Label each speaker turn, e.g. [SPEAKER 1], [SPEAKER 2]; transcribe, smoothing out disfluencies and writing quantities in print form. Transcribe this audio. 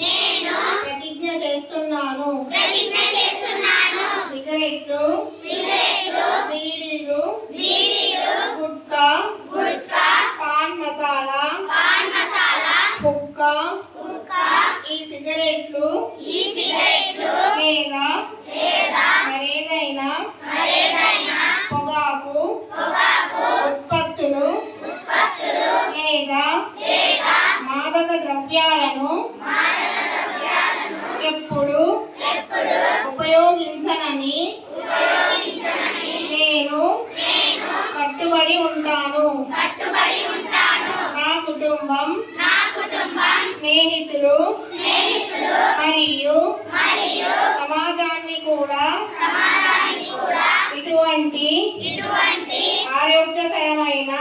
[SPEAKER 1] నేను ప్రతిజ్ఞ చేస్తున్నాను. సిగరెట్లు, బీడీలు, గుట్కా, పాన్ మసాలా, హుక్కా, ఈ సిగరెట్లు లేదా మరేదైనా పొగాకు ఉత్పత్తులు లేదా మాదక ద్రవ్యాలను ఎప్పుడు ఉపయోగించనని నేను కట్టుబడి ఉంటాను. నా కుటుంబం, స్నేహితులు మరియు సమాజాన్ని కూడా ఇటువంటి ఆరోగ్యకరమైన